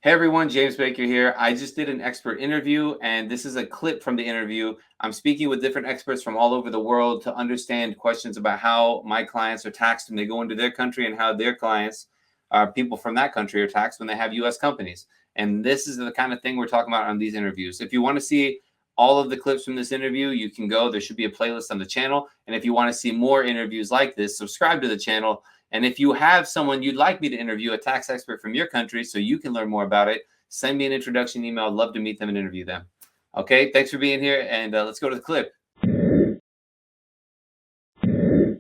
Hey everyone, James Baker here. I just did an expert interview, and this is a clip from the interview. I'm speaking with different experts from all over the world to understand questions about how my clients are taxed when they go into their country and how their clients, people from that country, are taxed when they have U.S. companies. And this is the kind of thing we're talking about on these interviews. If you want to see all of the clips from this interview, you can go. There should be a playlist on the channel. And if you want to see more interviews like this, subscribe to the channel. And if you have someone you'd like me to interview, a tax expert from your country, so you can learn more about it, send me an introduction email. I'd love to meet them and interview them. Okay, thanks for being here, and let's go to the clip.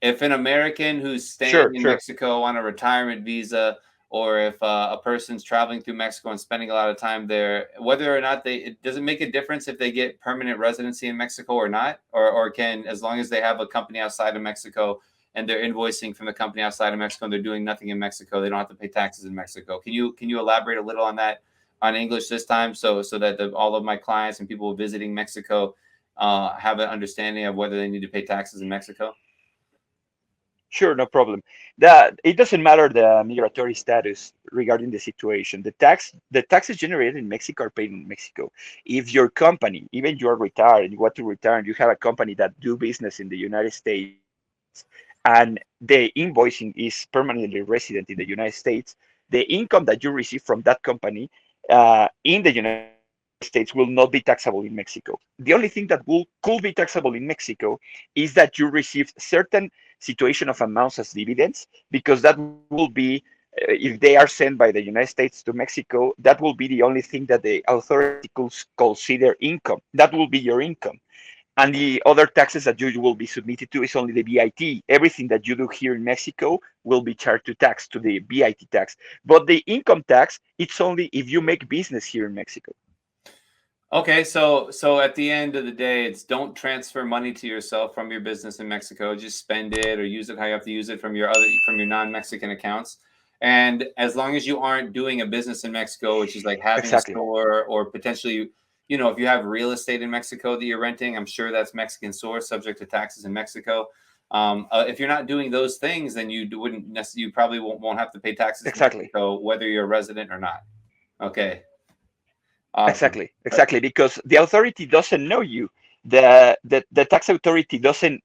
If an American who's staying in Mexico on a retirement visa, or if a person's traveling through Mexico and spending a lot of time there, whether or not it doesn't make a difference if they get permanent residency in Mexico or not, or can, as long as they have a company outside of Mexico and they're invoicing from the company outside of Mexico and they're doing nothing in Mexico, they don't have to pay taxes in Mexico. Can you elaborate a little on that on English this time, so that all of my clients and people visiting Mexico have an understanding of whether they need to pay taxes in Mexico? Sure, no problem. That it doesn't matter the migratory status regarding the situation. The taxes generated in Mexico are paid in Mexico. If your company, even you are retired and you want to retire, and you have a company that do business in the United States, and the invoicing is permanently resident in the United States, the income that you receive from that company in the United States will not be taxable in Mexico. The only thing that could be taxable in Mexico is that you receive certain situation of amounts as dividends, because that will be if they are sent by the United States to Mexico, that will be the only thing that the authority could consider income. That will be your income. And the other taxes that you will be submitted to is only the VIT. Everything that you do here in Mexico will be charged to the VIT tax. But the income tax, it's only if you make business here in Mexico. Okay, so at the end of the day, it's don't transfer money to yourself from your business in Mexico. Just spend it or use it how you have to use it from your non-Mexican accounts. And as long as you aren't doing a business in Mexico, which is like having a Exactly. store or potentially, if you have real estate in Mexico that you're renting, I'm sure that's Mexican source, subject to taxes in Mexico. If you're not doing those things, then you probably won't have to pay taxes in Exactly. Mexico, whether you're a resident or not. Okay, awesome. Exactly, because the authority doesn't know you. The tax authority doesn't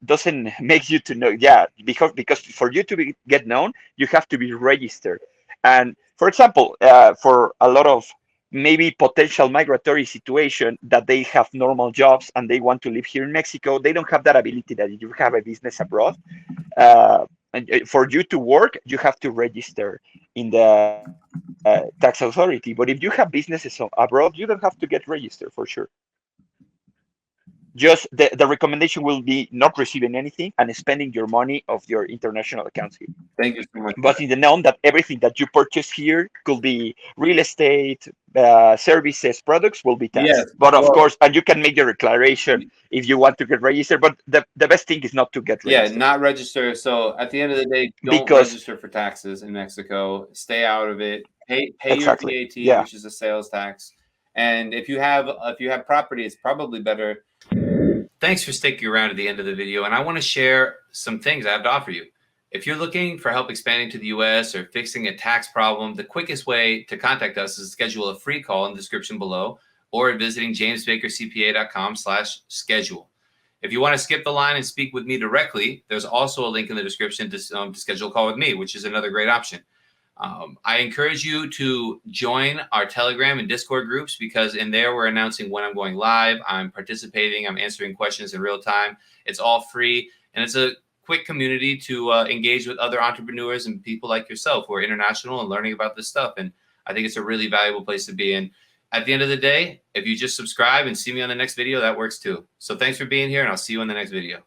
make you to know. Yeah, because for you to get known, you have to be registered. And for example, for a lot of maybe potential migratory situation that they have normal jobs and they want to live here in Mexico, they don't have that ability that you have a business abroad. And for you to work, you have to register in the tax authority. But if you have businesses abroad, you don't have to get registered for sure. Just the recommendation will be not receiving anything and spending your money of your international accounts here. Thank you so much for But that. in the known that everything that you purchase here could be real estate, services, products will be Yes. taxed. But of Well, course, and you can make the declaration if you want to get registered. But the best thing is not to get yeah, registered not register. So at the end of the day, don't because register for taxes in Mexico. Stay out of it. Pay your exactly, VAT, yeah. which is a sales tax. And if you have property, it's probably better. Thanks for sticking around to the end of the video, and I want to share some things I have to offer you. If you're looking for help expanding to the US or fixing a tax problem, the quickest way to contact us is to schedule a free call in the description below or at visiting jamesbakercpa.com/schedule. If you want to skip the line and speak with me directly, there's also a link in the description to schedule a call with me, which is another great option. I encourage you to join our Telegram and Discord groups, because in there we're announcing when I'm going live. I'm participating. I'm answering questions in real time. It's all free, and it's a quick community to engage with other entrepreneurs and people like yourself who are international and learning about this stuff. And I think it's a really valuable place to be in. At the end of the day, if you just subscribe and see me on the next video, that works too. So thanks for being here, and I'll see you in the next video.